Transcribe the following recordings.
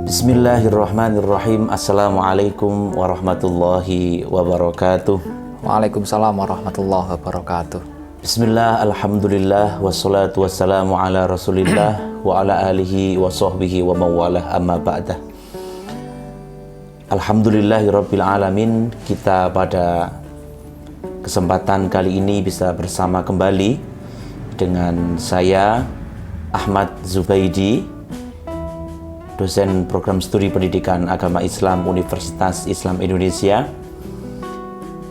Bismillahirrahmanirrahim. Assalamualaikum warahmatullahi wabarakatuh. Waalaikumsalam warahmatullahi wabarakatuh. Bismillah, alhamdulillah, wassalatu wassalamu ala rasulillah wa ala alihi wa sahbihi wa mawalah amma ba'dah. Alhamdulillahirabbil alamin. Kita pada kesempatan kali ini bisa bersama kembali dengan saya Ahmad Zubaidi, dosen program studi pendidikan agama Islam Universitas Islam Indonesia,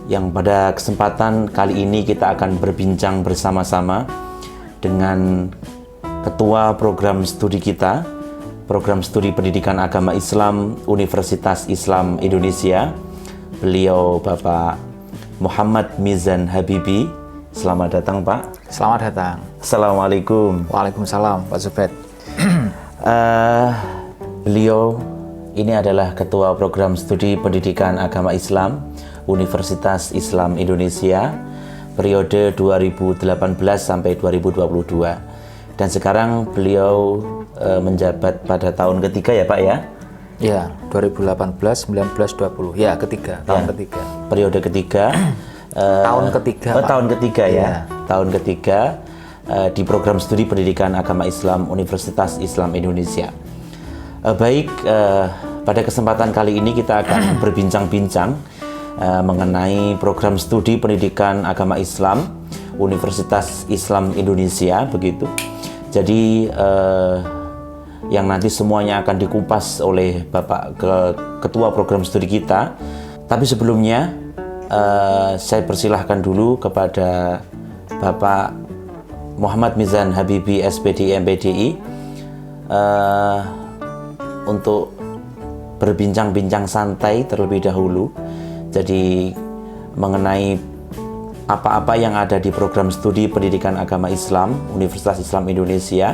yang pada kesempatan kali ini kita akan berbincang bersama-sama dengan ketua program studi kita, program studi pendidikan agama Islam Universitas Islam Indonesia. Beliau Bapak Muhammad Mizan Habibi. Selamat datang, Pak. Selamat datang. Assalamualaikum. Waalaikumsalam, Pak Zubed. Beliau ini adalah Ketua Program Studi Pendidikan Agama Islam Universitas Islam Indonesia periode 2018 sampai 2022. Dan sekarang beliau menjabat pada tahun ketiga ya, Pak ya? Ya, 2018, 19, 20. Ya, ketiga, tahun ketiga. Periode ketiga. Tahun ketiga, Pak. Tahun ketiga ya. Ya. Tahun ketiga di Program Studi Pendidikan Agama Islam Universitas Islam Indonesia. Pada kesempatan kali ini kita akan berbincang-bincang mengenai program studi pendidikan agama Islam Universitas Islam Indonesia, begitu. Jadi yang nanti semuanya akan dikupas oleh Bapak Ketua program studi kita. Tapi sebelumnya saya persilahkan dulu kepada Bapak Muhammad Mizan Habibi SPD MPDI untuk berbincang-bincang santai terlebih dahulu. Jadi mengenai apa-apa yang ada di program studi pendidikan agama Islam Universitas Islam Indonesia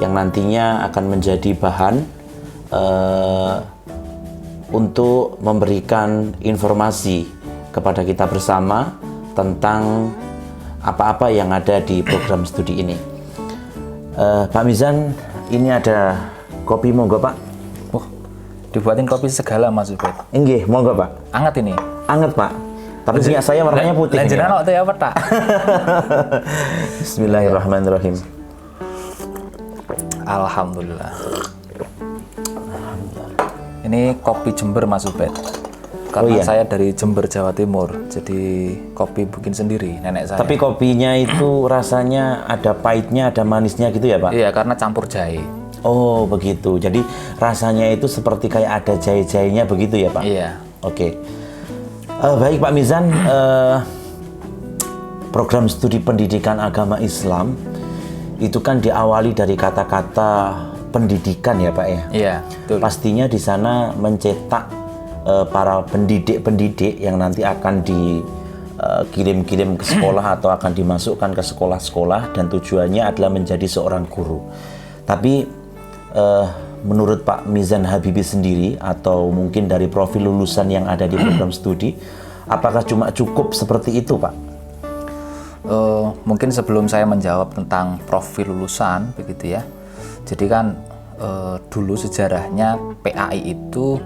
yang nantinya akan menjadi bahan untuk memberikan informasi kepada kita bersama tentang apa-apa yang ada di program studi ini. Pak Mizan, ini ada kopi, monggo Pak. Dibuatin kopi segala, Mas Zubed. Nggih, monggo Pak. Anget ini. Anget Pak. Tapi punya saya warnanya putih. Lanjutan waktu ya petak. Bismillahirrahmanirrahim. Alhamdulillah. Ini kopi Jember, Mas Zubed. Karena saya dari Jember, Jawa Timur. Jadi kopi bikin sendiri, nenek saya. Tapi kopinya itu rasanya ada pahitnya, ada manisnya gitu ya Pak? Iya, karena campur jahe. Oh begitu, jadi rasanya itu seperti kayak ada jahe-jahenya begitu ya Pak? Iya. Oke. Baik Pak Mizan, program studi pendidikan agama Islam itu kan diawali dari kata-kata pendidikan ya Pak ya? Iya, betul. Pastinya di sana mencetak para pendidik-pendidik yang nanti akan dikirim-kirim ke sekolah atau akan dimasukkan ke sekolah-sekolah, dan tujuannya adalah menjadi seorang guru. Tapi menurut Pak Mizan Habibi sendiri, atau mungkin dari profil lulusan yang ada di program studi, apakah cuma cukup seperti itu Pak? Mungkin sebelum saya menjawab tentang profil lulusan begitu ya. Jadi kan dulu sejarahnya PAI itu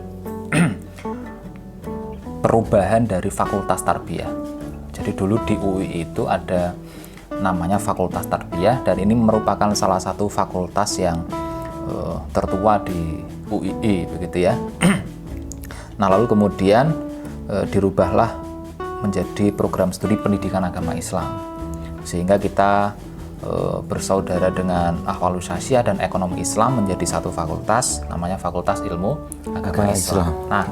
perubahan dari Fakultas Tarbiyah. Jadi dulu di UI itu ada namanya Fakultas Tarbiyah, dan ini merupakan salah satu fakultas yang tertua di UII begitu ya. Nah, lalu kemudian dirubahlah menjadi program studi pendidikan agama Islam, sehingga kita bersaudara dengan Ahwalus Syasiah dan Ekonomi Islam menjadi satu fakultas, namanya Fakultas Ilmu Agama Islam. Nah,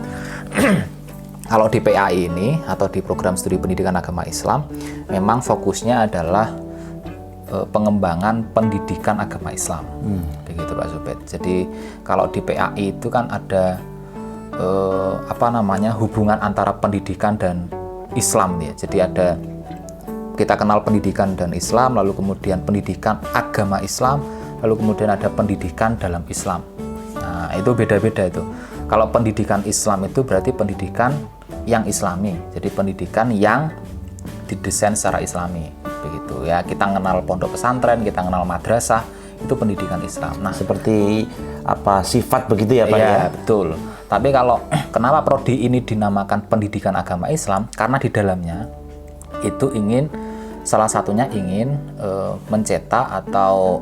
kalau di PAI ini atau di program studi pendidikan agama Islam, memang fokusnya adalah pengembangan pendidikan agama Islam, begitu Pak Zubed. Jadi kalau di PAI itu kan ada hubungan antara pendidikan dan Islam ya. Jadi ada, kita kenal pendidikan dan Islam, lalu kemudian pendidikan agama Islam, lalu kemudian ada pendidikan dalam Islam. Nah, itu beda-beda itu. Kalau pendidikan Islam itu berarti pendidikan yang Islami, jadi pendidikan yang didesain secara Islami, begitu ya. Kita kenal pondok pesantren, kita kenal madrasah, itu pendidikan Islam. Nah, Seperti apa sifat begitu ya Pak ya? iya, betul. Tapi kalau kenapa prodi ini dinamakan pendidikan agama Islam? Karena di dalamnya itu salah satunya ingin mencetak atau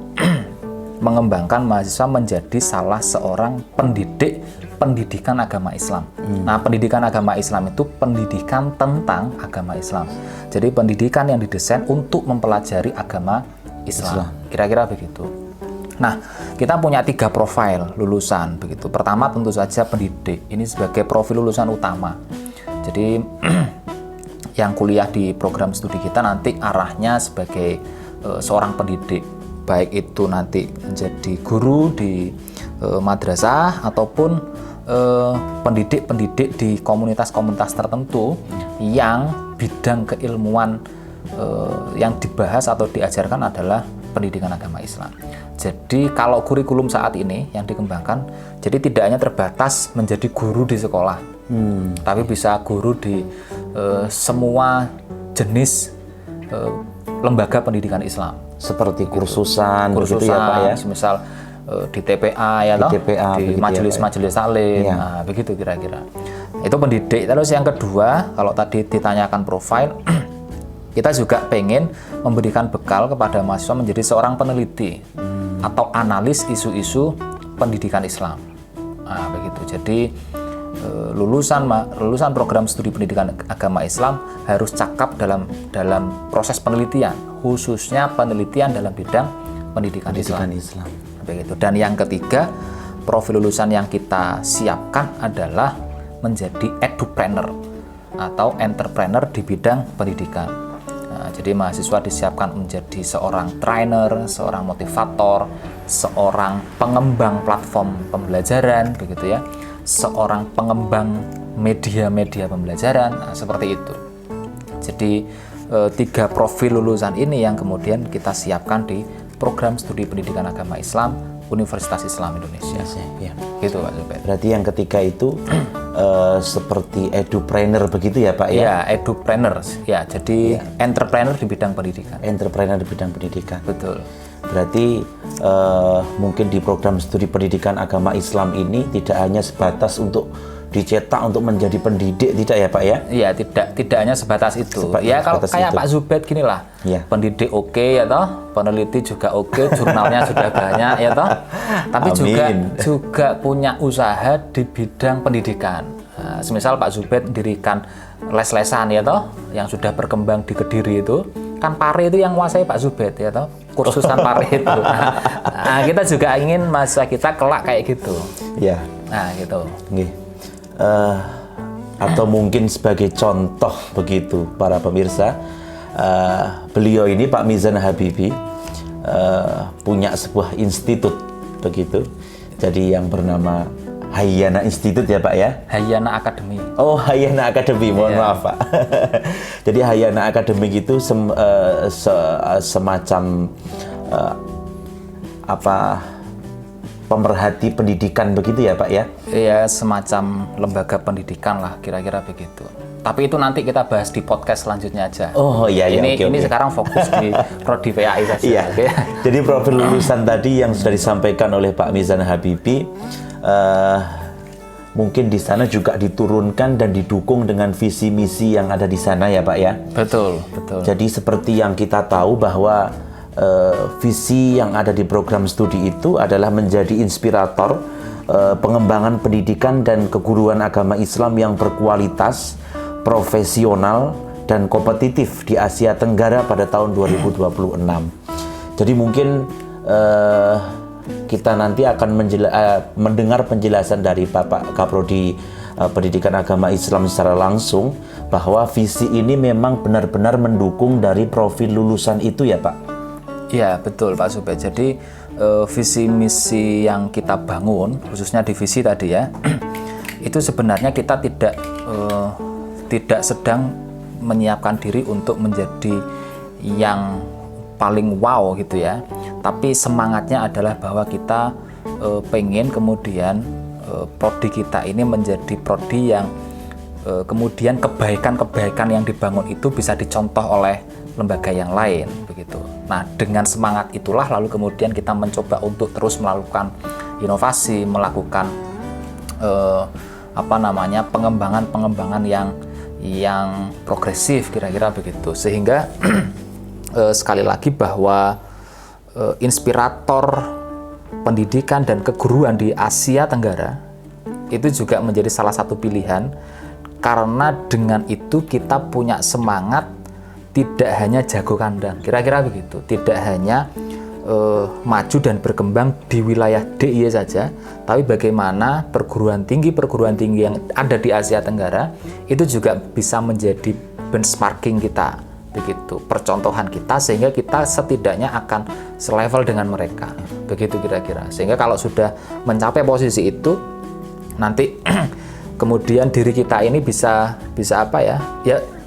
mengembangkan mahasiswa menjadi salah seorang pendidik pendidikan agama Islam. Nah, pendidikan agama Islam itu pendidikan tentang agama Islam. Jadi pendidikan yang didesain untuk mempelajari agama Islam. Kira-kira begitu. Nah, kita punya 3 profil lulusan begitu. Pertama tentu saja pendidik. Ini sebagai profil lulusan utama. Jadi yang kuliah di program studi kita nanti arahnya sebagai seorang pendidik, baik itu nanti menjadi guru di madrasah ataupun pendidik-pendidik di komunitas-komunitas tertentu yang bidang keilmuan yang dibahas atau diajarkan adalah pendidikan agama Islam. Jadi kalau kurikulum saat ini yang dikembangkan, jadi tidak hanya terbatas menjadi guru di sekolah, tapi bisa guru di semua jenis lembaga pendidikan Islam. Seperti kursusan begitu ya Pak ya? Misal di TPA ya di toh, TPA, di majelis-majelis taklim, ya. nah, begitu kira-kira. Itu pendidik. Terus yang kedua, kalau tadi ditanyakan profil, kita juga pengen memberikan bekal kepada mahasiswa menjadi seorang peneliti atau analis isu-isu pendidikan Islam. Nah, begitu. Jadi lulusan program studi pendidikan agama Islam harus cakap dalam proses penelitian, khususnya penelitian dalam bidang pendidikan Islam. Begitu. Dan yang ketiga, profil lulusan yang kita siapkan adalah menjadi edupreneur atau entrepreneur di bidang pendidikan. Nah, jadi mahasiswa disiapkan menjadi seorang trainer, seorang motivator, seorang pengembang platform pembelajaran, begitu ya, seorang pengembang media-media pembelajaran, nah, seperti itu. Jadi 3 profil lulusan ini yang kemudian kita siapkan di program studi pendidikan agama Islam Universitas Islam Indonesia. Ya. Gitu Pak Zubair. Berarti yang ketiga itu seperti edupreneur begitu ya Pak ya? Ya, edupreneur. Ya, jadi entrepreneur di bidang pendidikan. Entrepreneur di bidang pendidikan. Betul. Berarti mungkin di program studi pendidikan agama Islam ini tidak hanya sebatas untuk dicetak untuk menjadi pendidik, tidak ya Pak ya? Iya, tidak hanya sebatas itu. Ya kalau kayak itu. Pak Zubaid gini lah, ya. Pendidik oke ya toh, peneliti juga oke, jurnalnya sudah banyak ya toh, tapi juga punya usaha di bidang pendidikan. Nah, semisal Pak Zubaid mendirikan les-lesan ya toh, yang sudah berkembang di Kediri itu, kan pare itu yang menguasai Pak Zubaid ya toh, kursusan pare itu. Nah, kita juga ingin mahasiswa kita kelak kayak gitu. Ya. Nah, gitu. Atau mungkin sebagai contoh begitu para pemirsa, beliau ini Pak Mizan Habibie punya sebuah institut begitu, jadi yang bernama Hayana Institute ya Pak ya? Hayana Academy. Oh, Hayana Academy, mohon maaf Pak. Jadi Hayana Academy itu semacam pemerhati pendidikan begitu ya Pak ya? Iya, semacam lembaga pendidikan lah, kira-kira begitu. Tapi itu nanti kita bahas di podcast selanjutnya aja. Oh iya, ini sekarang fokus di prodi PAI saja. Iya. Okay? Jadi profil lulusan tadi yang sudah disampaikan oleh Pak Mizan Habibie, mungkin di sana juga diturunkan dan didukung dengan visi misi yang ada di sana ya Pak ya? Betul. Jadi seperti yang kita tahu bahwa visi yang ada di program studi itu adalah menjadi inspirator pengembangan pendidikan dan keguruan agama Islam yang berkualitas, profesional, dan kompetitif di Asia Tenggara pada tahun 2026. Jadi mungkin kita nanti akan mendengar penjelasan dari Bapak Kaprodi Pendidikan Agama Islam secara langsung bahwa visi ini memang benar-benar mendukung dari profil lulusan itu ya Pak? Iya betul Pak Zubaid. Jadi visi misi yang kita bangun khususnya divisi tadi ya itu sebenarnya kita tidak sedang menyiapkan diri untuk menjadi yang paling wow gitu ya, tapi semangatnya adalah bahwa kita pengen kemudian prodi kita ini menjadi prodi yang kemudian kebaikan-kebaikan yang dibangun itu bisa dicontoh oleh lembaga yang lain begitu. Nah, dengan semangat itulah lalu kemudian kita mencoba untuk terus melakukan inovasi, melakukan pengembangan yang progresif kira-kira begitu. Sehingga sekali lagi bahwa inspirator pendidikan dan keguruan di Asia Tenggara itu juga menjadi salah satu pilihan, karena dengan itu kita punya semangat tidak hanya jago kandang, kira-kira begitu, tidak hanya maju dan berkembang di wilayah DIY saja, tapi bagaimana perguruan tinggi yang ada di Asia Tenggara itu juga bisa menjadi benchmarking kita, begitu, percontohan kita, sehingga kita setidaknya akan selevel dengan mereka, begitu kira-kira. Sehingga kalau sudah mencapai posisi itu, nanti kemudian diri kita ini bisa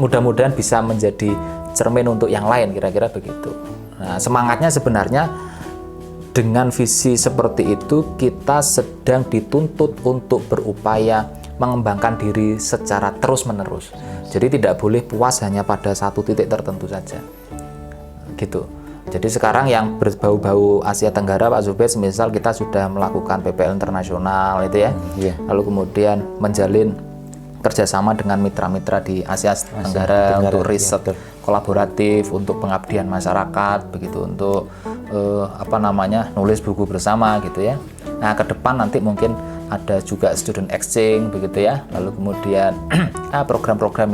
mudah-mudahan bisa menjadi cermin untuk yang lain, kira-kira begitu. Nah, semangatnya sebenarnya dengan visi seperti itu kita sedang dituntut untuk berupaya mengembangkan diri secara terus-menerus. Jadi tidak boleh puas hanya pada satu titik tertentu saja. Gitu. Jadi sekarang yang berbau-bau Asia Tenggara, Pak Zubed, semisal kita sudah melakukan PPL internasional itu ya. Lalu kemudian menjalin kerjasama dengan mitra-mitra di Asia Tenggara untuk riset kolaboratif, untuk pengabdian masyarakat, begitu, untuk nulis buku bersama gitu ya. Nah, ke depan nanti mungkin ada juga student exchange begitu ya. Lalu kemudian program-program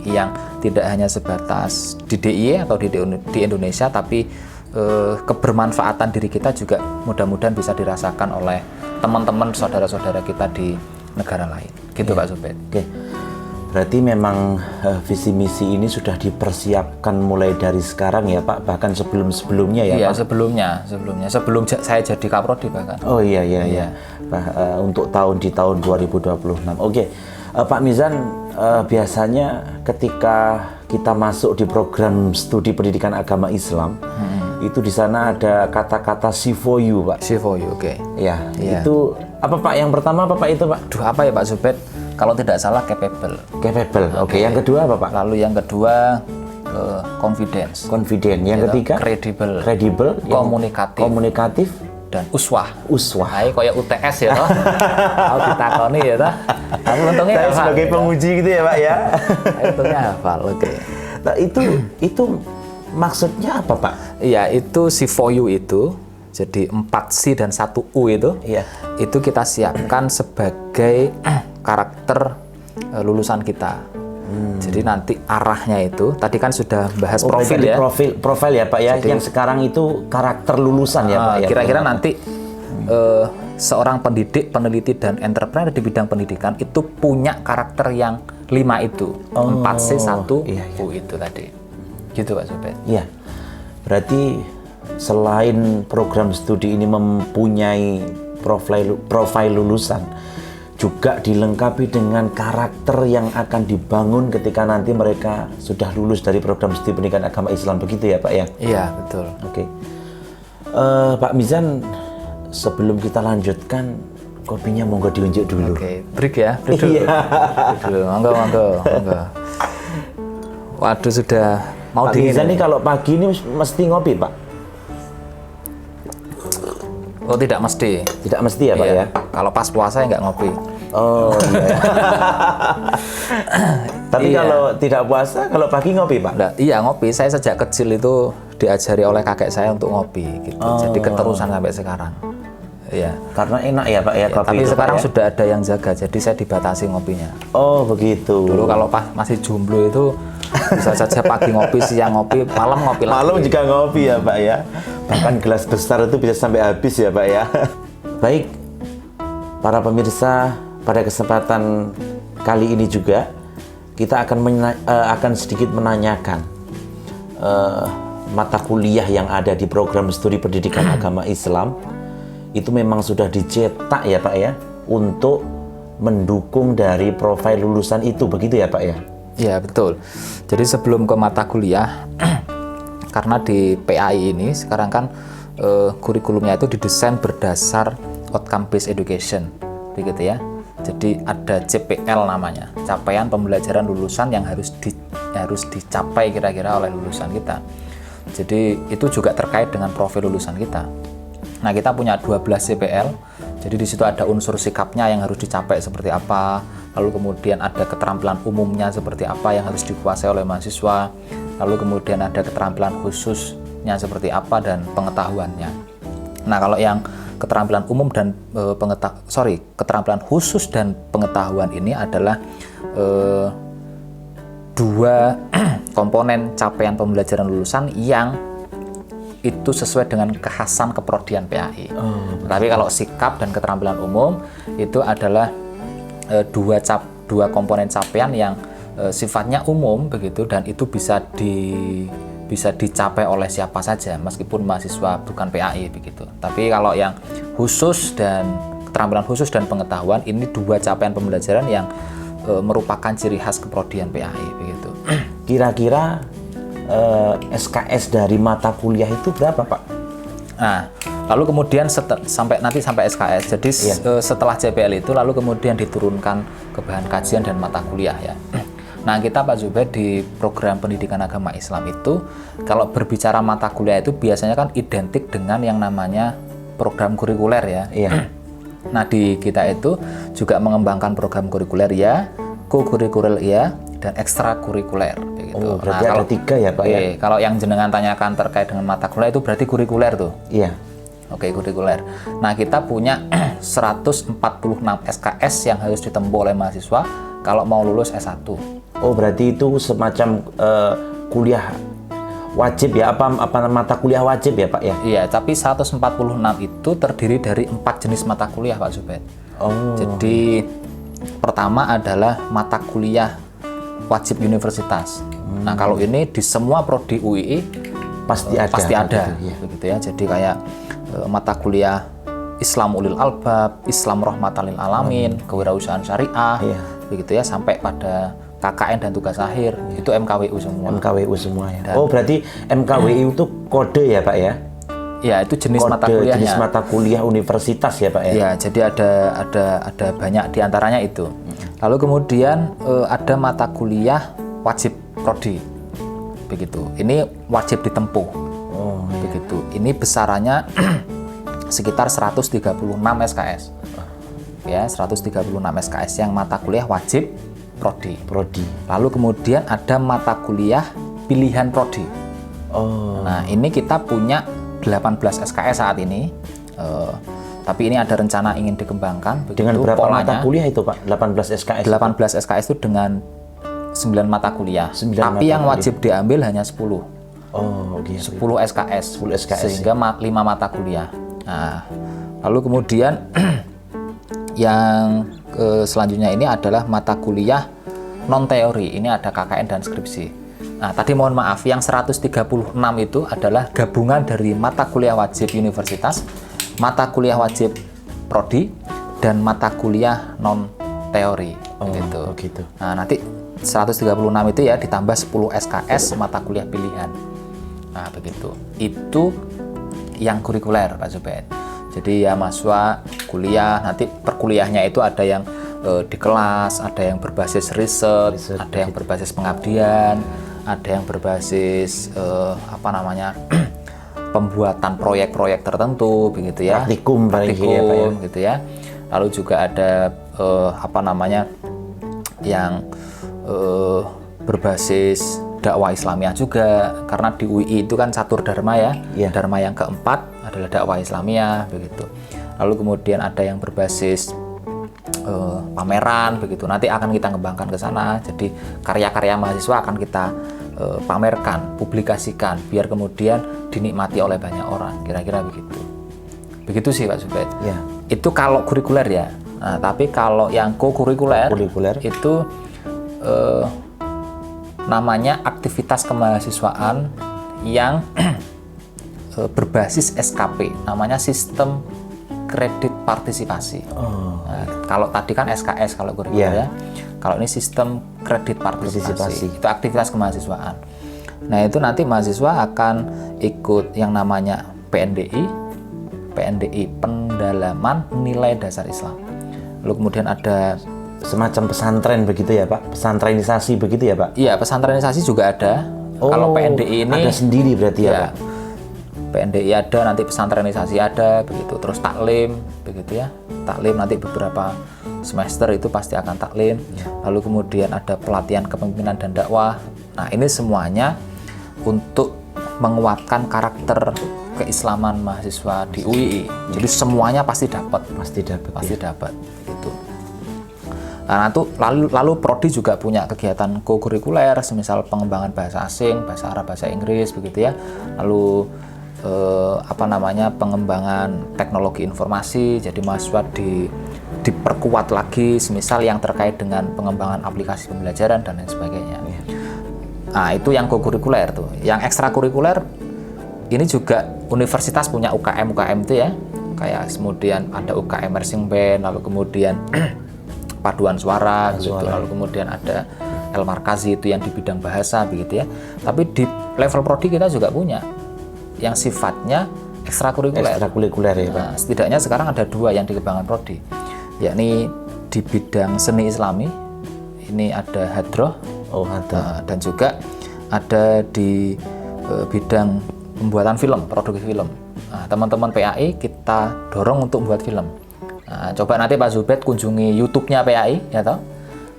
yang tidak hanya sebatas di DIY atau di Indonesia, tapi kebermanfaatan diri kita juga mudah-mudahan bisa dirasakan oleh teman-teman saudara-saudara kita di negara lain. Gitu Pak Zubed. Oke. Berarti memang visi misi ini sudah dipersiapkan mulai dari sekarang ya Pak, bahkan sebelum-sebelumnya ya Iya, Pak? sebelum saya jadi Kaprodi bahkan. Oh iya. Untuk di tahun 2026. Oke. Pak Mizan, biasanya ketika kita masuk di program studi pendidikan agama Islam, itu di sana ada kata-kata C4U Pak. C4U, oke. Ya, itu apa Pak? Yang pertama apa Pak itu Pak? Apa ya Pak Zubed? Kalau tidak salah capable. Oke. Yang kedua apa Pak? Lalu yang kedua confidence. Yang ketiga? Credible. Komunikatif. Dan uswah. Ayo kayak UTS ya toh. Kalau ditakoni ya toh. Aku untungnya saya sebagai penguji gitu ya Pak ya. Untungnya hafal, oke. Nah, itu maksudnya apa Pak? Iya, itu C4U itu. Jadi 4C dan 1U itu. Iya. Itu kita siapkan sebagai karakter lulusan kita. Jadi nanti arahnya itu tadi kan sudah bahas profil ya. Profil ya Pak ya. Jadi, yang sekarang itu karakter lulusan ya Pak ya. Kira-kira nanti seorang pendidik, peneliti dan entrepreneur di bidang pendidikan itu punya karakter yang 5 itu. 4C, 1U itu tadi. Gitu Pak Zubed. Iya. Berarti selain program studi ini mempunyai profil lulusan, juga dilengkapi dengan karakter yang akan dibangun ketika nanti mereka sudah lulus dari program studi pendidikan agama Islam, begitu ya Pak ya? Iya, betul. Oke. Pak Mizan, sebelum kita lanjutkan, kopinya monggo diunjuk dulu. Oke, break dulu. Iya. Monggo. Waduh, sudah mau Pak Mizan nih kalau pagi ini mesti ngopi Pak? Oh, tidak mesti. Tidak mesti ya Pak ya? Kalau pas puasa ya nggak ngopi. Oh iya. Tapi kalau tidak puasa, kalau pagi ngopi Pak? Iya, ngopi. Saya sejak kecil itu diajari oleh kakek saya untuk ngopi gitu. Jadi keterusan sampai sekarang. Iya. Karena enak ya Pak ya kopi. Tapi itu, sekarang Pak, ya? Sudah ada yang jaga, jadi saya dibatasi ngopinya. Oh begitu. Dulu kalau masih jomblo itu bisa saja pagi ngopi, siang ngopi, malam ngopi lagi. Malam juga ngopi ya Pak ya. Bahkan gelas besar itu bisa sampai habis ya Pak ya. Baik, para pemirsa, pada kesempatan kali ini juga kita akan sedikit menanyakan mata kuliah yang ada di program studi pendidikan agama Islam itu memang sudah dicetak ya Pak ya untuk mendukung dari profil lulusan itu, begitu ya Pak ya? Iya, betul. Jadi sebelum ke mata kuliah, karena di PAI ini sekarang kan kurikulumnya itu didesain berdasar outcome based education, begitu ya. Jadi ada CPL namanya, capaian pembelajaran lulusan yang harus yang harus dicapai kira-kira oleh lulusan kita. Jadi itu juga terkait dengan profil lulusan kita. Nah, kita punya 12 CPL. Jadi di situ ada unsur sikapnya yang harus dicapai seperti apa, lalu kemudian ada keterampilan umumnya seperti apa yang harus dikuasai oleh mahasiswa, lalu kemudian ada keterampilan khususnya seperti apa dan pengetahuannya. Nah, kalau yang keterampilan umum dan keterampilan khusus dan pengetahuan ini adalah dua komponen capaian pembelajaran lulusan yang itu sesuai dengan kekhasan keprodian PAI. Tapi kalau sikap dan keterampilan umum itu adalah dua komponen capaian yang sifatnya umum begitu, dan itu bisa dicapai oleh siapa saja meskipun mahasiswa bukan PAI begitu. Tapi kalau yang khusus dan keterampilan khusus dan pengetahuan ini dua capaian pembelajaran yang merupakan ciri khas keprodian PAI begitu. Kira-kira SKS dari mata kuliah itu berapa, Pak? Nah, lalu kemudian sampai SKS. Jadi setelah CPL itu lalu kemudian diturunkan ke bahan kajian dan mata kuliah ya. Nah, kita Pak Zubaid di program pendidikan agama Islam itu kalau berbicara mata kuliah itu biasanya kan identik dengan yang namanya program kurikuler ya. Iya. Nah, di kita itu juga mengembangkan program kurikuler ya, co-kurikuler ya, dan ekstrakurikuler begitu. Oh, berarti ada 3 ya, Pak ya? Kalau yang jenengan tanyakan terkait dengan mata kuliah itu berarti kurikuler tuh. Iya. Oke, kurikuler. Nah, kita punya 146 SKS yang harus ditempuh oleh mahasiswa kalau mau lulus S1. Oh, berarti itu semacam kuliah wajib ya, apa mata kuliah wajib ya, Pak ya? Iya, tapi 146 itu terdiri dari 4 jenis mata kuliah, Pak Zubaid. Oh. Jadi pertama adalah mata kuliah wajib universitas. Nah, kalau ini di semua prodi UII pasti ada. Begitu ya. Jadi kayak mata kuliah Islam Ulil Albab, Islam Rahmatan lil Alamin, kewirausahaan syariah, begitu ya, sampai pada KKN dan tugas akhir, itu MKWU semua. MKWU semua ya. Oh, berarti MKWU itu kode ya, Pak ya? Ya, itu jenis kode, mata kuliahnya. Jenis mata kuliah universitas ya, Pak ya? Ya, jadi ada banyak diantaranya itu. Lalu kemudian ada mata kuliah wajib prodi, begitu. Ini wajib ditempuh, begitu. Ini besarannya sekitar 136 SKS. Ya, 136 SKS yang mata kuliah wajib prodi. Lalu kemudian ada mata kuliah pilihan prodi. Nah, ini kita punya 18 SKS saat ini. Tapi ini ada rencana ingin dikembangkan. Begitu, dengan berapa polanya. mata kuliah itu, Pak? 18 SKS? 18 SKS itu dengan 9 mata kuliah. Tapi yang wajib diambil hanya 10. Oh, okay. 10 SKS. Sehingga 5 mata kuliah. Nah, lalu kemudian yang selanjutnya ini adalah mata kuliah non teori. Ini ada KKN dan skripsi. Nah, tadi mohon maaf, yang 136 itu adalah gabungan dari mata kuliah wajib universitas, mata kuliah wajib prodi, dan mata kuliah non teori. Gitu. Nah, nanti 136 itu ya ditambah 10 SKS mata kuliah pilihan. Nah, begitu. Itu yang kurikuler, Pak Zubaid. Jadi ya mahasiswa kuliah, nanti perkuliahnya itu ada yang di kelas, ada yang berbasis riset, ada yang berbasis pengabdian, ada yang berbasis pembuatan proyek-proyek tertentu begitu ya. Praktikum gitu ya. Lalu juga ada yang berbasis dakwah Islamiyah juga, karena di UI itu kan catur dharma ya. Dharma yang keempat adalah dakwah Islamiyah begitu. Lalu kemudian ada yang berbasis pameran begitu. Nanti akan kita kembangkan ke sana. Jadi karya-karya mahasiswa akan kita pamerkan, publikasikan biar kemudian dinikmati oleh banyak orang. Kira-kira begitu. Begitu sih, Pak Zubaid. Ya. Itu kalau kurikuler ya. Nah, tapi kalau yang co-kurikuler itu namanya aktivitas kemahasiswaan yang berbasis SKP, namanya sistem kredit partisipasi. Nah, kalau tadi kan SKS kalau kurikuler ya. Kalau ini sistem kredit partisipasi. Itu aktivitas kemahasiswaan. Nah, itu nanti mahasiswa akan ikut yang namanya PNDI, pendalaman nilai dasar Islam. Lalu kemudian ada semacam pesantren begitu ya Pak? Pesantrenisasi begitu ya Pak? Iya, pesantrenisasi juga ada. Kalau PNDI ini ada sendiri berarti ya Pak? PNDI ada, nanti pesantrenisasi ada, begitu. Terus taklim, begitu ya. Taklim nanti beberapa semester itu pasti akan taklim. Lalu kemudian ada pelatihan kepemimpinan dan dakwah. Nah, ini semuanya untuk menguatkan karakter keislaman mahasiswa di UII. Jadi semuanya pasti dapat. Pasti dapat gitu. Nah, itu lalu prodi juga punya kegiatan kokurikuler, semisal pengembangan bahasa asing, bahasa Arab, bahasa Inggris begitu ya. Lalu pengembangan teknologi informasi, jadi mahasiswa diperkuat lagi, semisal yang terkait dengan pengembangan aplikasi pembelajaran dan lain sebagainya. Nah, itu yang kokurikuler tuh. Yang ekstrakurikuler ini juga universitas punya UKM itu ya, kayak kemudian ada UKM marching band, lalu kemudian paduan suara gitu, lalu kemudian ada El Markazi itu yang di bidang bahasa begitu ya. Tapi di level prodi kita juga punya yang sifatnya ekstrakurikuler ya Pak. Nah, setidaknya sekarang ada 2 yang dikembangkan prodi, yakni di bidang seni Islami ini ada hadroh, dan juga ada di bidang pembuatan film, produksi film. Nah, teman-teman PAI kita dorong untuk membuat film. Nah, coba nanti Pak Zubed kunjungi YouTube-nya PAI ya toh.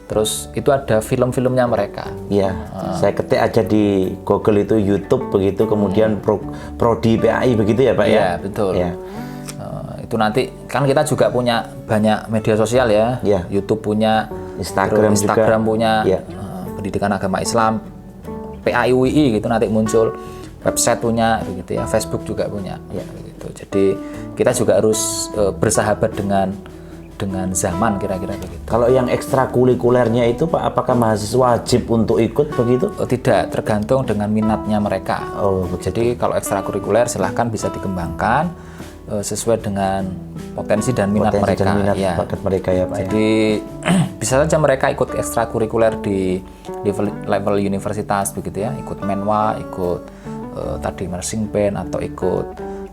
Terus itu ada film-filmnya mereka. Iya, saya ketik aja di Google itu YouTube begitu, kemudian prodi PAI begitu ya Pak ya? Iya, betul. Ya. Itu nanti kan kita juga punya banyak media sosial ya. YouTube punya, Instagram juga punya, pendidikan agama Islam, PAI UII gitu nanti muncul, website punya begitu ya, Facebook juga punya. Begitu. Jadi kita juga harus bersahabat dengan zaman kira-kira begitu. Kalau yang ekstrakurikulernya itu Pak, apakah mahasiswa wajib untuk ikut begitu? Tidak, tergantung dengan minatnya mereka. Begitu. Jadi kalau ekstrakurikuler silahkan bisa dikembangkan sesuai dengan potensi dan minat mereka. Bakat mereka ya Pak. Jadi bisa saja mereka ikut ekstrakurikuler di level universitas begitu ya, ikut menwa, ikut tadi marching band atau ikut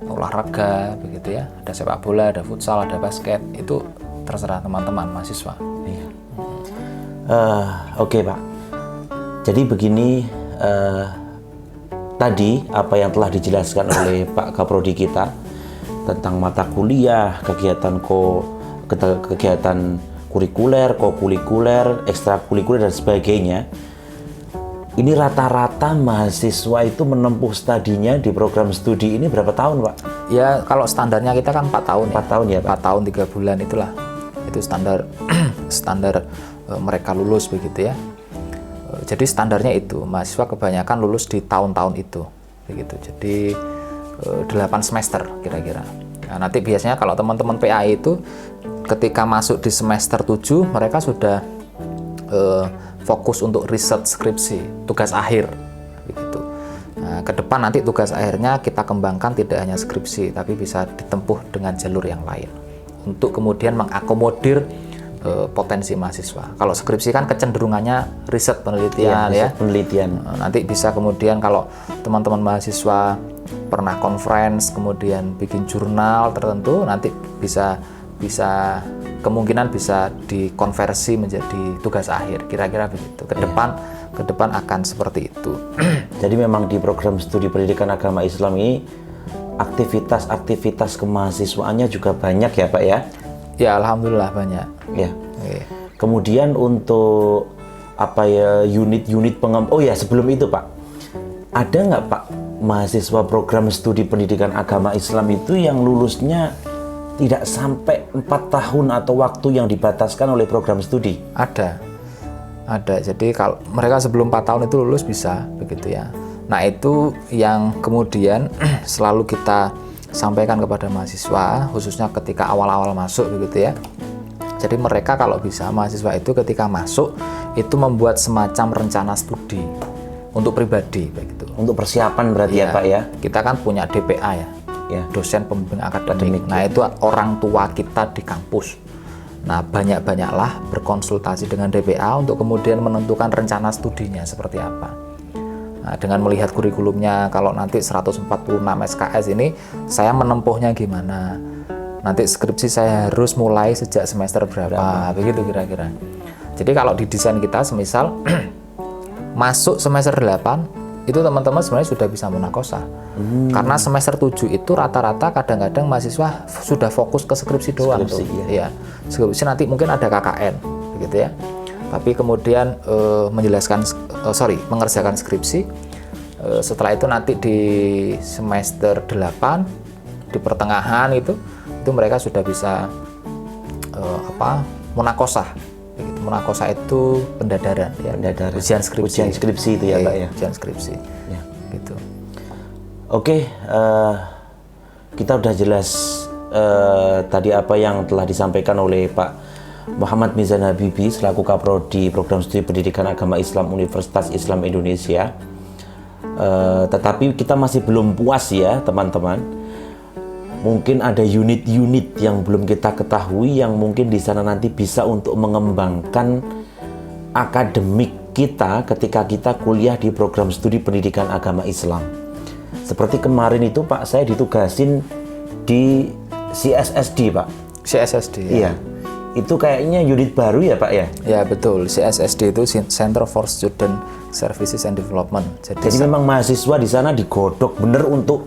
olahraga begitu ya. Ada sepak bola, ada futsal, ada basket, itu terserah teman-teman mahasiswa. Iya. Oke Pak. Jadi begini, tadi apa yang telah dijelaskan oleh Pak Kaprodi kita tentang mata kuliah, kegiatan kurikuler, kokurikuler, ekstrakurikuler dan sebagainya. Ini rata-rata mahasiswa itu menempuh studinya di program studi ini berapa tahun Pak? Ya kalau standarnya kita kan 4 tahun. 4 tahun ya Pak? 4 tahun 3 bulan itulah. Itu standar mereka lulus begitu ya. Jadi standarnya itu, mahasiswa kebanyakan lulus di tahun-tahun itu begitu. Jadi 8 semester kira-kira. Nah, nanti biasanya kalau teman-teman PAI itu ketika masuk di semester 7 mereka sudah fokus untuk riset skripsi, tugas akhir begitu. Nah, ke depan nanti tugas akhirnya kita kembangkan tidak hanya skripsi tapi bisa ditempuh dengan jalur yang lain untuk kemudian mengakomodir potensi mahasiswa. Kalau skripsi kan kecenderungannya riset penelitian ya. Penelitian. Nanti bisa kemudian kalau teman-teman mahasiswa pernah conference kemudian bikin jurnal tertentu nanti bisa kemungkinan bisa dikonversi menjadi tugas akhir kira-kira begitu. Ke depan akan seperti itu. Jadi memang di program studi pendidikan agama Islam ini aktivitas kemahasiswaannya juga banyak ya Pak ya? Ya alhamdulillah banyak. Ya. Kemudian untuk unit-unit sebelum itu Pak, ada nggak Pak mahasiswa program studi pendidikan agama Islam itu yang lulusnya tidak sampai 4 tahun atau waktu yang dibataskan oleh program studi? Ada. Jadi kalau mereka sebelum 4 tahun itu lulus bisa begitu ya. Nah itu yang kemudian selalu kita sampaikan kepada mahasiswa, khususnya ketika awal-awal masuk begitu ya. Jadi mereka kalau bisa, mahasiswa itu ketika masuk itu membuat semacam rencana studi untuk pribadi begitu. Untuk persiapan berarti ya Pak ya? Kita kan punya DPA ya. Dosen pembimbing akademik. Nah itu orang tua kita di kampus. Nah banyak-banyaklah berkonsultasi dengan DPA untuk kemudian menentukan rencana studinya seperti apa. Nah, dengan melihat kurikulumnya, kalau nanti 146 SKS ini saya menempuhnya gimana, nanti skripsi saya harus mulai sejak semester berapa. Begitu kira-kira. Jadi kalau di desain kita semisal masuk semester 8 itu teman-teman sebenarnya sudah bisa munakosah. Karena semester 7 itu rata-rata kadang-kadang mahasiswa sudah fokus ke skripsi doang tuh. Iya. Ya. Skripsi nanti mungkin ada KKN begitu ya. Tapi kemudian mengerjakan skripsi. Setelah itu nanti di semester 8 di pertengahan itu mereka sudah bisa munakosah. Munakosah itu pendadaran ya. Ujian skripsi itu ya Pak ya. Ujian skripsi. Ya. Gitu. Oke, kita udah jelas tadi apa yang telah disampaikan oleh Pak Muhammad Mizan Habibie selaku Kaprodi Program Studi Pendidikan Agama Islam Universitas Islam Indonesia. Tetapi kita masih belum puas ya teman-teman. Mungkin ada unit-unit yang belum kita ketahui yang mungkin di sana nanti bisa untuk mengembangkan akademik kita ketika kita kuliah di program studi pendidikan agama Islam. Seperti kemarin itu Pak, saya ditugasin di CSSD Pak. CSSD ya. Iya. Itu kayaknya unit baru ya Pak ya? Ya betul, CSSD itu Center for Student Services and Development. Jadi memang mahasiswa di sana digodok bener untuk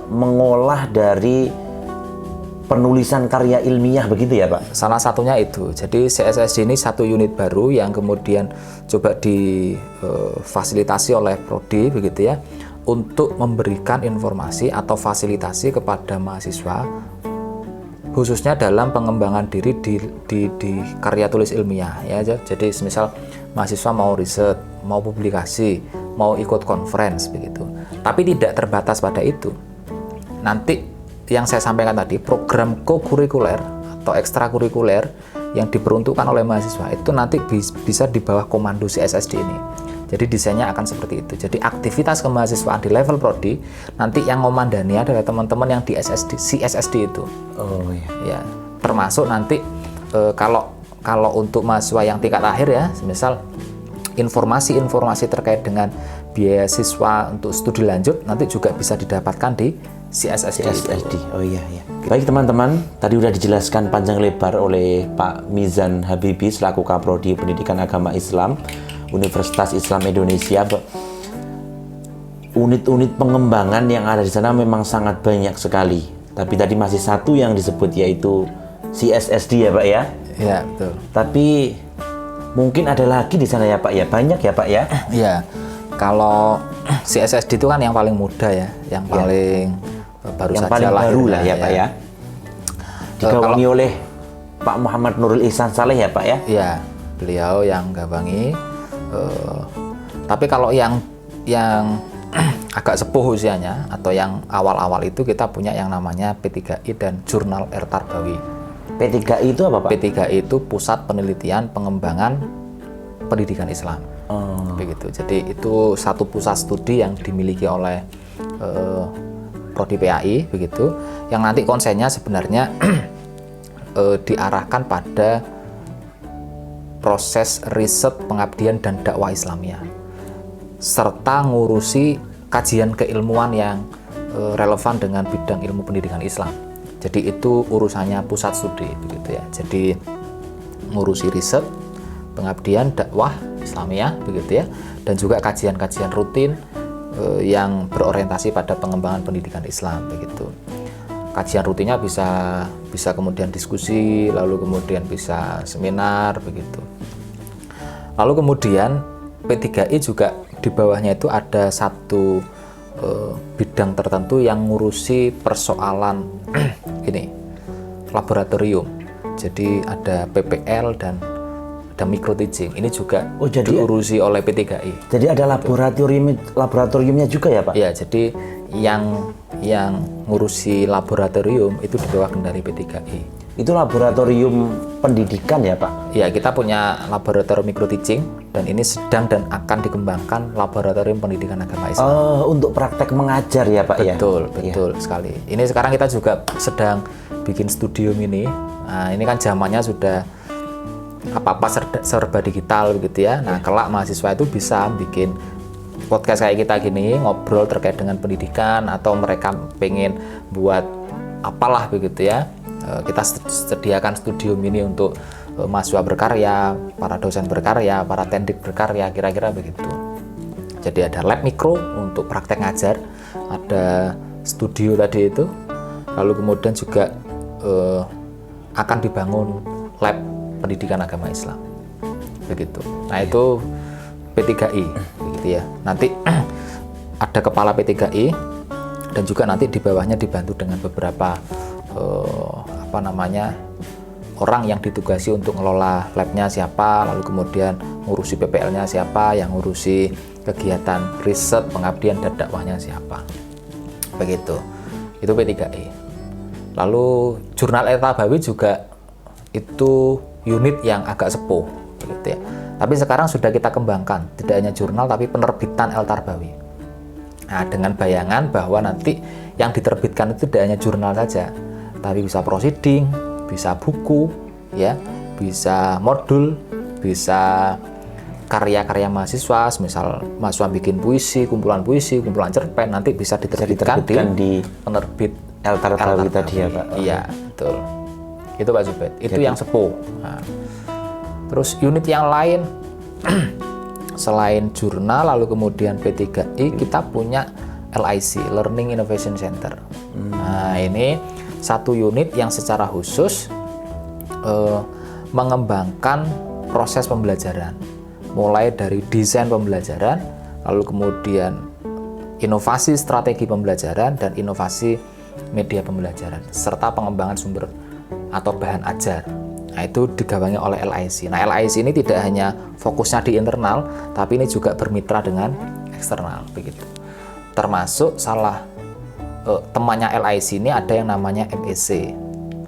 mengolah dari penulisan karya ilmiah begitu ya Pak? Salah satunya itu. Jadi CSSD ini satu unit baru yang kemudian coba difasilitasi oleh Prodi begitu ya, untuk memberikan informasi atau fasilitasi kepada mahasiswa khususnya dalam pengembangan diri di karya tulis ilmiah ya. Jadi misal mahasiswa mau riset, mau publikasi, mau ikut conference begitu. Tapi tidak terbatas pada itu. Nanti yang saya sampaikan tadi, program kokurikuler atau ekstrakurikuler yang diperuntukkan oleh mahasiswa itu nanti bisa di bawah komando CSSD ini. Jadi desainnya akan seperti itu. Jadi aktivitas kemahasiswaan di level prodi nanti yang ngomandani adalah teman-teman yang di CSSD itu. Oh iya. Ya, termasuk nanti kalau untuk mahasiswa yang tingkat akhir ya, misal informasi-informasi terkait dengan beasiswa untuk studi lanjut nanti juga bisa didapatkan di CSSD. Oh iya. Baik teman-teman, tadi sudah dijelaskan panjang lebar oleh Pak Mizan Habibie selaku Kaprodi Pendidikan Agama Islam Universitas Islam Indonesia. Unit-unit pengembangan yang ada di sana memang sangat banyak sekali. Tapi tadi masih satu yang disebut yaitu CSSD ya Pak ya? Iya betul. Tapi mungkin ada lagi di sana ya Pak ya? Banyak ya Pak ya? Iya. Kalau CSSD itu kan yang paling muda ya, yang paling baru yang saja paling lahir baru lah ya Pak ya. Digawangi oleh Pak Muhammad Nurul Ihsan Saleh ya Pak ya? Iya, beliau yang gawangi. Tapi kalau yang agak sepuh usianya atau yang awal-awal itu kita punya yang namanya P3I dan Jurnal Ertarbawi. P3I itu apa Pak? P3I itu Pusat Penelitian Pengembangan Pendidikan Islam. Begitu. Jadi itu satu pusat studi yang dimiliki oleh Prodi PAI begitu, yang nanti konsennya sebenarnya diarahkan pada proses riset pengabdian dan dakwah Islamiyah serta ngurusi kajian keilmuan yang relevan dengan bidang ilmu pendidikan Islam. Jadi itu urusannya pusat studi begitu ya. Jadi ngurusi riset, pengabdian, dakwah Islamiyah begitu ya, dan juga kajian-kajian rutin yang berorientasi pada pengembangan pendidikan Islam begitu. Kajian rutinnya bisa kemudian diskusi, lalu kemudian bisa seminar begitu. Lalu kemudian P3I juga di bawahnya itu ada satu bidang tertentu yang ngurusi persoalan ini laboratorium. Jadi ada PPL dan ada micro teaching. Ini juga diurusi oleh P3I. Jadi ada laboratoriumnya juga ya Pak? Ya, jadi yang ngurusi laboratorium itu di bawah kendali P3I. Itu laboratorium pendidikan ya Pak? Ya, kita punya laboratorium micro teaching dan ini sedang dan akan dikembangkan laboratorium pendidikan agama Islam. Untuk praktek mengajar ya Pak ya? Betul sekali. Ini sekarang kita juga sedang bikin studium ini. Nah, ini kan zamannya sudah apa-apa serba digital begitu ya. Nah, kelak mahasiswa itu bisa bikin podcast kayak kita gini, ngobrol terkait dengan pendidikan, atau mereka pengen buat apalah begitu ya. Kita sediakan studium ini untuk mahasiswa berkarya, para dosen berkarya, para tendik berkarya, kira-kira begitu. Jadi ada lab mikro untuk praktek ngajar, ada studio tadi itu, lalu kemudian juga akan dibangun lab pendidikan agama Islam, begitu. Nah itu P3I, begitu ya. Nanti ada kepala P3I dan juga nanti di bawahnya dibantu dengan beberapa orang yang ditugasi untuk ngelola labnya siapa, lalu kemudian ngurusi PPL-nya siapa, yang ngurusi kegiatan riset, pengabdian dan dakwahnya siapa, begitu. Itu P3I. Lalu jurnal El Tarbawi juga itu unit yang agak sepuh, begitu ya. Tapi sekarang sudah kita kembangkan, tidak hanya jurnal tapi penerbitan El Tarbawi. Nah, dengan bayangan bahwa nanti yang diterbitkan itu tidak hanya jurnal saja, tapi bisa proceeding, bisa buku, ya, bisa modul, bisa karya-karya mahasiswa, misal mahasiswa bikin puisi, kumpulan cerpen, nanti bisa diterbitkan di penerbit El Tarbawi tadi ya Pak? Iya, betul. Itu Pak Zubed, itu yang sepuh. Nah, terus unit yang lain, selain jurnal, lalu kemudian P3I, kita punya LIC, Learning Innovation Center. Nah, ini satu unit yang secara khusus mengembangkan proses pembelajaran, mulai dari desain pembelajaran, lalu kemudian inovasi strategi pembelajaran dan inovasi media pembelajaran, serta pengembangan sumber atau bahan ajar. Nah, itu digawangi oleh LIC. Nah, LIC ini tidak hanya fokusnya di internal, tapi ini juga bermitra dengan eksternal, begitu. Termasuk temannya LIC ini ada yang namanya MEC,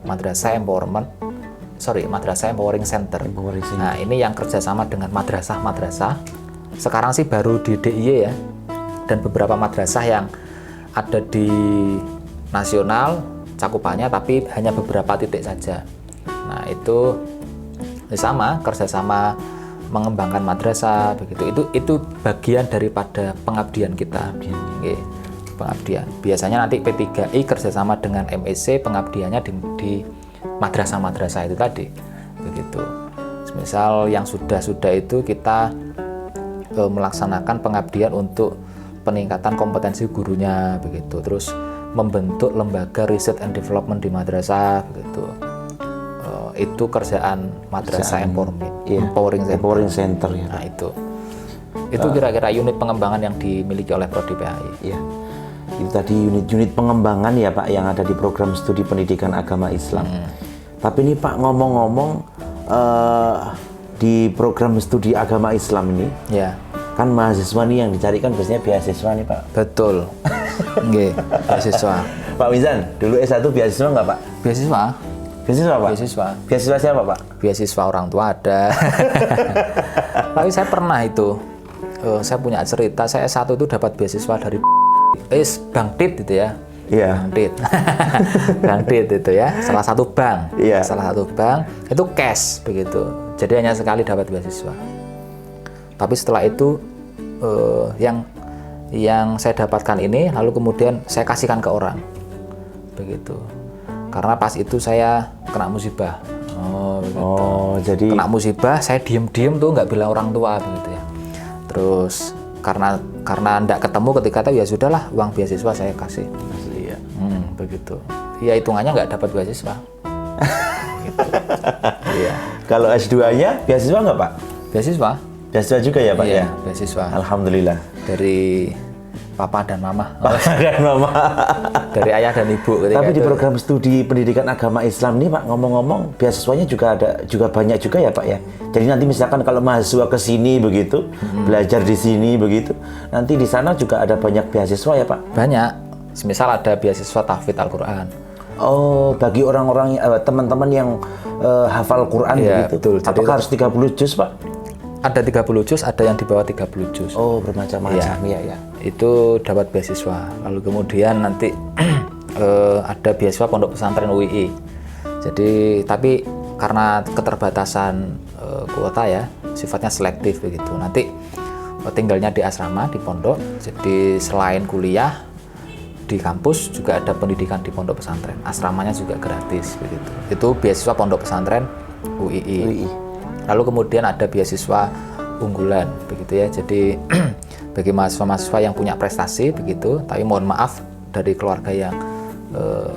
Madrasah Empowering Center. Nah, ini yang kerjasama dengan madrasah-madrasah. Sekarang sih baru di DIY ya, dan beberapa madrasah yang ada di nasional cakupannya, tapi hanya beberapa titik saja. Nah, itu sama kerjasama mengembangkan madrasah, begitu. Itu bagian daripada pengabdian kita. Pengabdian. Biasanya nanti P3I kerjasama dengan MEC, pengabdiannya di madrasah-madrasah itu tadi, begitu. Misal yang sudah itu kita melaksanakan pengabdian untuk peningkatan kompetensi gurunya, begitu. Terus membentuk lembaga riset and development di madrasah, begitu. Itu kerjaan madrasah empowering center ya. Nah, itu kira-kira unit pengembangan yang dimiliki oleh Prodi PAI. Iya. Itu tadi unit-unit pengembangan ya Pak yang ada di program studi pendidikan agama Islam. Tapi ini Pak ngomong-ngomong di program studi agama Islam ini, ya, kan mahasiswa nih yang dicarikan biasanya beasiswa nih Pak. Betul. Nggih, beasiswa. Pak Mizan, dulu S1 beasiswa nggak Pak? Beasiswa. Beasiswa Pak? Beasiswa. Beasiswa siapa Pak? Beasiswa orang tua ada. Tapi saya pernah itu, saya punya cerita, saya S1 itu dapat beasiswa dari Bang Tit itu ya. Iya. Bang Tit itu ya, salah satu bank. Iya. Salah satu bank itu cash begitu. Jadi hanya sekali dapat beasiswa. Tapi setelah itu yang saya dapatkan ini lalu kemudian saya kasihkan ke orang. Begitu. Karena pas itu saya kena musibah. Jadi kena musibah, saya diem-diem tuh nggak bilang orang tua begitu ya. Terus karena nggak ketemu ketika itu ya sudahlah, uang beasiswa saya kasih. Iya. Begitu. Ya hitungannya nggak dapat beasiswa. Gitu. Iya. Kalau S2-nya beasiswa nggak Pak? Beasiswa. Beasiswa juga ya Pak? Iya, ya? beasiswa. Alhamdulillah. Dari papa dan mama. Dan mama. Dari ayah dan ibu. Tapi di program studi pendidikan agama Islam ini Pak, ngomong-ngomong beasiswanya juga banyak juga ya Pak ya. Jadi nanti misalkan kalau mahasiswa ke sini begitu, belajar di sini begitu, nanti di sana juga ada banyak beasiswa ya Pak? Banyak. Semisal ada beasiswa tahfidz Al-Qur'an. Oh, bagi orang-orang teman-teman yang hafal Quran ya, begitu. Betul. Apakah harus 30 juz Pak? Ada 30 juz, ada yang di bawah 30 juz. Oh, bermacam-macam ya. Itu dapat beasiswa. Lalu kemudian nanti ada beasiswa pondok pesantren UII. Jadi tapi karena keterbatasan kuota ya, sifatnya selektif begitu. Nanti tinggalnya di asrama, di pondok. Jadi selain kuliah di kampus juga ada pendidikan di pondok pesantren. Asramanya juga gratis begitu. Itu beasiswa pondok pesantren UII. Lalu kemudian ada beasiswa unggulan begitu ya. Jadi bagi mahasiswa-mahasiswa yang punya prestasi begitu, tapi mohon maaf dari keluarga yang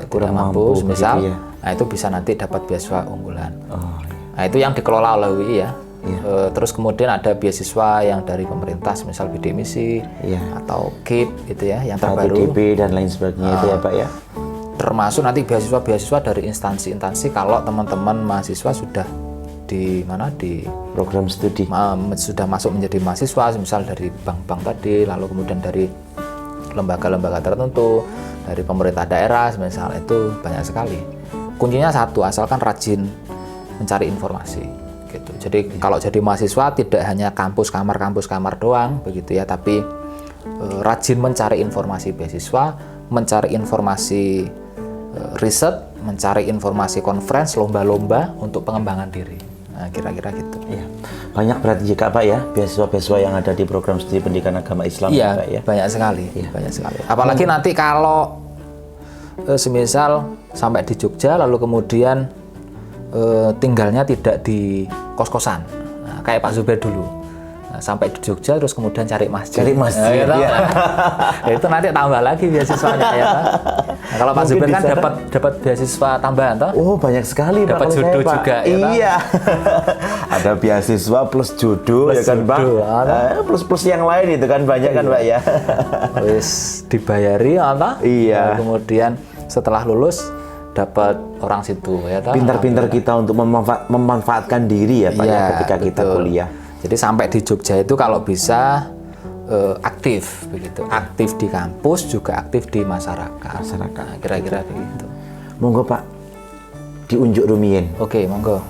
kurang mampu, misal, ya. nah itu bisa nanti dapat beasiswa unggulan. Nah itu yang dikelola oleh UII ya. Terus kemudian ada beasiswa yang dari pemerintah, misal bidik misi atau KIP gitu ya, yang terbaru. HTDP dan lain sebagainya itu ya Pak ya. Termasuk nanti beasiswa-beasiswa dari instansi-instansi kalau teman-teman mahasiswa sudah di Program studi. Sudah masuk menjadi mahasiswa, misal dari bank-bank tadi, lalu kemudian dari lembaga-lembaga tertentu, dari pemerintah daerah, misal, itu banyak sekali. Kuncinya satu, asalkan rajin mencari informasi. Gitu. Jadi kalau jadi mahasiswa tidak hanya kampus kamar doang, begitu ya, tapi rajin mencari informasi beasiswa, mencari informasi riset, mencari informasi conference, lomba-lomba untuk pengembangan diri. Nah, kira-kira gitu. Iya. Banyak berarti juga Pak ya beasiswa-beasiswa yang ada di program studi pendidikan agama Islam Iya, Pak ya. banyak sekali, banyak sekali. Apalagi nanti kalau semisal sampai di Jogja lalu kemudian tinggalnya tidak di kos-kosan. Nah, kayak Pak Zubair dulu. Nah, sampai di Jogja terus kemudian cari masjid. Iya. Ya, itu nanti tambah lagi beasiswanya ya. Nah, kalau Pak Zubair kan dapat beasiswa tambahan toh? Oh, banyak sekali Pak. Dapat jodoh juga ya. Iya. Ada beasiswa plus jodoh ya kan Pak. Plus yang lain itu kan banyak kan Pak ya. Terus dibayari apa? Iya. Nah, kemudian setelah lulus dapat orang situ ya toh. Pintar-pintar kita untuk memanfaatkan diri ya Pak ya ketika kita kuliah. Jadi sampai di Jogja itu kalau bisa aktif begitu, aktif di kampus juga aktif di masyarakat. Nah, kira-kira begitu. Monggo Pak, diunjuk rumiyin. Oke, monggo.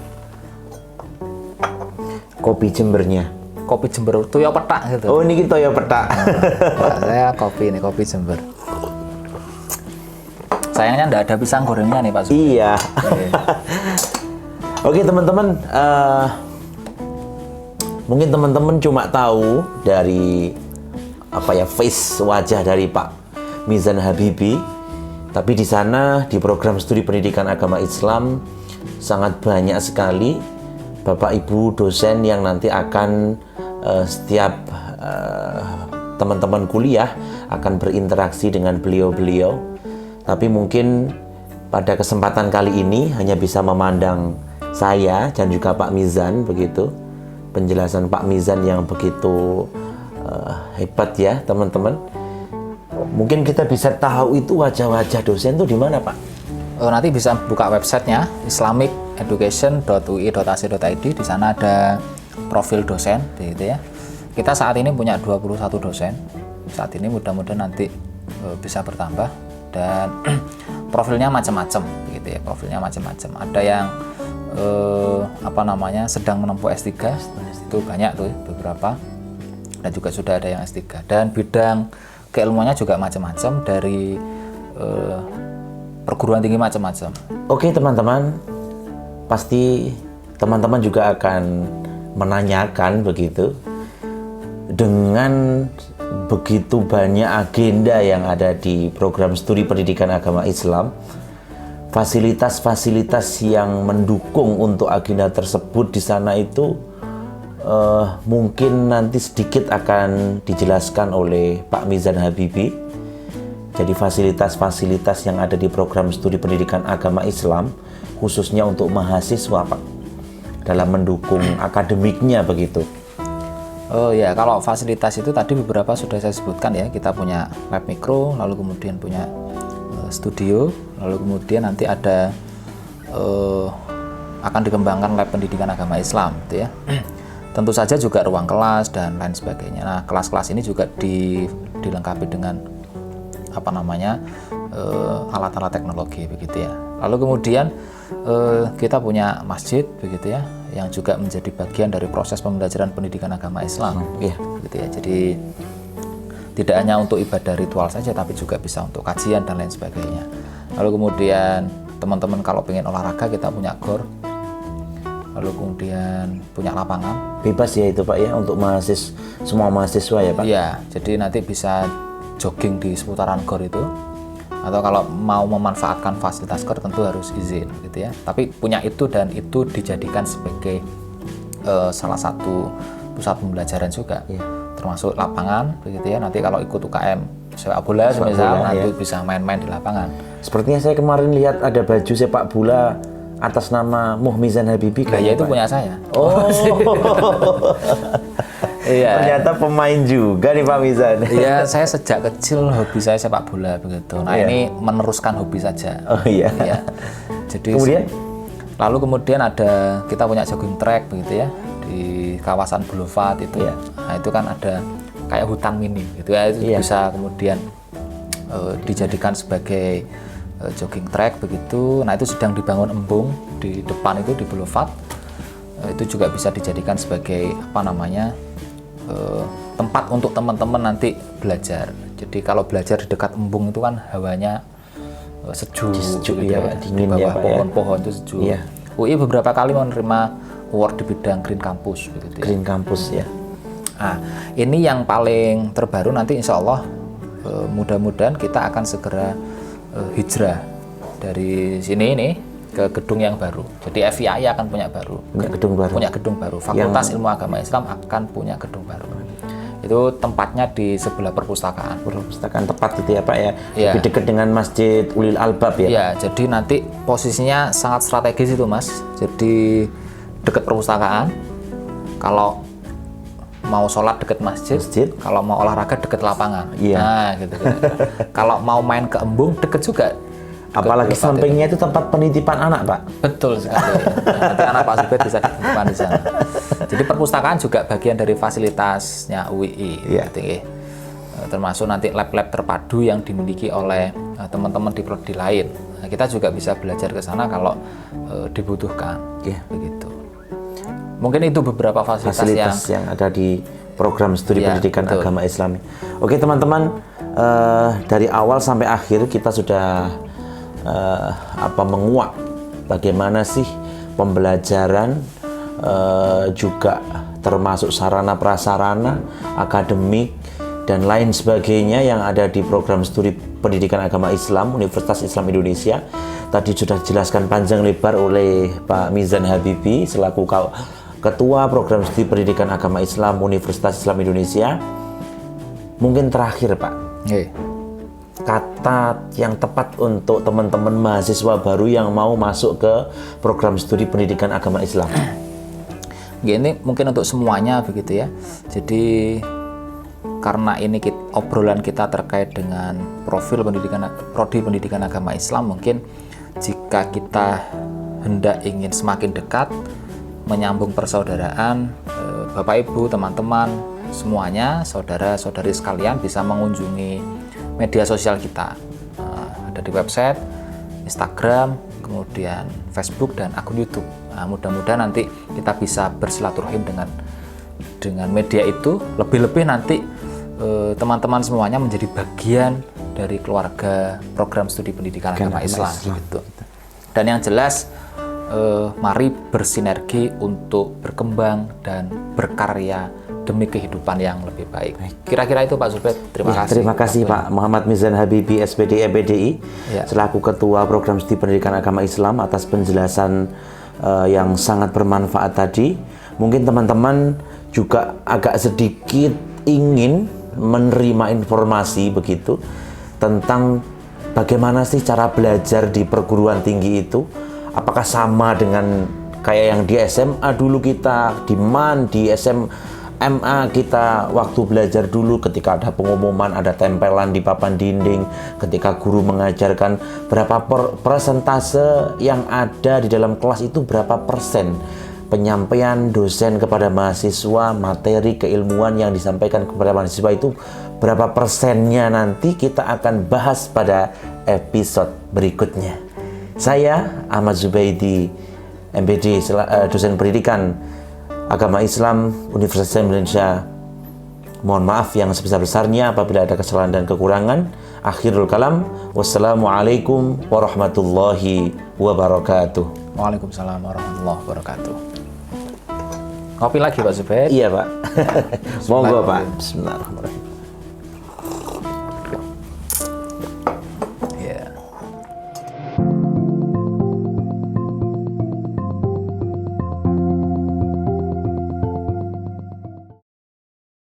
Kopi Jembernya. Kopi Jember Toyo Petak gitu. Oh, ini Toyo Petak. Nah, saya kopi Jember. Sayangnya nggak ada pisang gorengnya nih Pak Zubair. Iya. Oke teman-teman. Mungkin teman-teman cuma tahu dari face wajah dari Pak Mizan Habibi, tapi di sana di program studi pendidikan agama Islam sangat banyak sekali Bapak Ibu dosen yang nanti akan setiap teman-teman kuliah akan berinteraksi dengan beliau-beliau. Tapi mungkin pada kesempatan kali ini hanya bisa memandang saya dan juga Pak Mizan begitu. Penjelasan Pak Mizan yang begitu hebat ya teman-teman. Mungkin kita bisa tahu itu wajah-wajah dosen itu di mana Pak? Nanti bisa buka websitenya islamiceducation.ui.ac.id. Di sana ada profil dosen gitu ya. Kita saat ini punya 21 dosen. Saat ini mudah-mudahan nanti bisa bertambah dan profilnya macam-macam gitu ya. Profilnya macam-macam. Ada yang sedang menempuh S3, itu banyak tuh beberapa, dan juga sudah ada yang S3, dan bidang keilmuannya juga macam-macam dari perguruan tinggi macam-macam. Oke teman-teman, pasti teman-teman juga akan menanyakan begitu, dengan begitu banyak agenda yang ada di program studi pendidikan agama Islam, fasilitas-fasilitas yang mendukung untuk agenda tersebut di sana itu mungkin nanti sedikit akan dijelaskan oleh Pak Mizan Habibi. Jadi fasilitas-fasilitas yang ada di program studi pendidikan agama Islam khususnya untuk mahasiswa Pak dalam mendukung akademiknya begitu. Oh ya, kalau fasilitas itu tadi beberapa sudah saya sebutkan ya. Kita punya lab mikro, lalu kemudian punya studio, lalu kemudian nanti ada akan dikembangkan lab pendidikan agama Islam gitu ya. Tentu saja juga ruang kelas dan lain sebagainya. Nah, kelas-kelas ini juga dilengkapi dengan alat-alat teknologi begitu ya. Lalu kemudian kita punya masjid begitu ya, yang juga menjadi bagian dari proses pembelajaran pendidikan agama Islam gitu ya. Jadi tidak hanya untuk ibadah ritual saja, tapi juga bisa untuk kajian dan lain sebagainya. Lalu kemudian teman-teman kalau pengen olahraga, kita punya GOR. Lalu kemudian punya lapangan. Bebas ya itu Pak ya, untuk semua mahasiswa ya Pak? Iya, jadi nanti bisa jogging di seputaran GOR itu. Atau kalau mau memanfaatkan fasilitas KER tentu harus izin gitu ya. Tapi punya itu dan itu dijadikan sebagai salah satu pusat pembelajaran juga. Termasuk lapangan begitu ya. Nanti kalau ikut UKM sepak bola semisal nanti bisa main-main di lapangan. Sepertinya saya kemarin lihat ada baju sepak bola atas nama Muhmizan Habibi. Ya itu punya saya. Oh. Iya. Ternyata pemain juga nih Pak Mizan. Iya, saya sejak kecil hobi saya sepak bola begitu. Nah, ini meneruskan hobi saja. Oh iya. Iya. Jadi kemudian ada kita punya jogging track begitu ya di kawasan Boulevard itu. Nah, itu kan ada kayak hutan mini gitu ya. Itu bisa kemudian dijadikan sebagai jogging track begitu. Nah, itu sedang dibangun embung di depan itu di Boulevard. Itu juga bisa dijadikan sebagai tempat untuk teman-teman nanti belajar. Jadi kalau belajar di dekat embung itu kan hawanya sejuk gitu ya, dingin di bawah ya, pohon-pohon itu sejuk. UI beberapa kali menerima award di bidang Green Campus begitu ya. Green Campus ya. Nah, ini yang paling terbaru nanti insya Allah mudah-mudahan kita akan segera hijrah dari sini ini ke gedung yang baru. Jadi FIAI akan punya gedung baru. Fakultas Ilmu Agama Islam akan punya gedung baru. Itu tempatnya di sebelah perpustakaan. Perpustakaan tepat gitu ya Pak ya. Lebih dekat dengan Masjid Ulil Albab ya. Iya, jadi nanti posisinya sangat strategis itu Mas. Jadi dekat perpustakaan. Kalau mau sholat dekat masjid, kalau mau olahraga dekat lapangan. Nah, gitu. Kalau mau main ke embung dekat juga. Apalagi sampingnya itu tempat penitipan anak, Pak. Betul sekali. Nanti anak Pak Zubaid bisa dititipkan di sana. Jadi perpustakaan juga bagian dari fasilitasnya UII. Gitu, termasuk nanti lab-lab terpadu yang dimiliki oleh teman-teman di prodi lain. Nah, kita juga bisa belajar ke sana kalau dibutuhkan. Begitu. Mungkin itu beberapa fasilitas yang ada di program studi pendidikan agama Islam. Oke, teman-teman, dari awal sampai akhir kita sudah menguak bagaimana sih pembelajaran juga termasuk sarana prasarana akademik dan lain sebagainya yang ada di program studi pendidikan agama Islam Universitas Islam Indonesia. Tadi sudah dijelaskan panjang lebar oleh Pak Mizan Habibi selaku Ketua Program Studi Pendidikan Agama Islam Universitas Islam Indonesia. Mungkin terakhir Pak, kata yang tepat untuk teman-teman mahasiswa baru yang mau masuk ke program studi pendidikan agama Islam. Ini mungkin untuk semuanya begitu ya. Jadi karena ini obrolan kita terkait dengan prodi pendidikan agama Islam, mungkin jika kita hendak ingin semakin dekat menyambung persaudaraan, Bapak Ibu, teman-teman semuanya, saudara-saudari sekalian bisa mengunjungi media sosial kita. Ada di website, Instagram, kemudian Facebook dan akun YouTube. Nah, mudah-mudahan nanti kita bisa bersilaturahim dengan media itu. Lebih-lebih nanti teman-teman semuanya menjadi bagian dari keluarga program studi pendidikan agama Islam. Gitu. Dan yang jelas, mari bersinergi untuk berkembang dan berkarya demi kehidupan yang lebih baik. Kira-kira itu Pak Zubaid. Terima kasih. Terima kasih Pak Muhammad Mizan Habibi SPD MPDI selaku Ketua Program Studi Pendidikan Agama Islam atas penjelasan yang sangat bermanfaat tadi. Mungkin teman-teman juga agak sedikit ingin menerima informasi begitu tentang bagaimana sih cara belajar di perguruan tinggi itu. Apakah sama dengan kayak yang di SMA dulu kita, di MAN, di SMA kita waktu belajar dulu ketika ada pengumuman, ada tempelan di papan dinding, ketika guru mengajarkan berapa persentase yang ada di dalam kelas itu berapa persen penyampaian dosen kepada mahasiswa, materi keilmuan yang disampaikan kepada mahasiswa itu berapa persennya nanti kita akan bahas pada episode berikutnya. Saya Ahmad Zubaidi, MPD, dosen pendidikan agama Islam Universitas Indonesia. Mohon maaf yang sebesar-besarnya apabila ada kesalahan dan kekurangan. Akhirul kalam. Wassalamualaikum warahmatullahi wabarakatuh. Waalaikumsalam warahmatullahi wabarakatuh. Kopi lagi Pak Zubaid? Iya Pak. Monggo Pak. Bismillahirrahmanirrahim.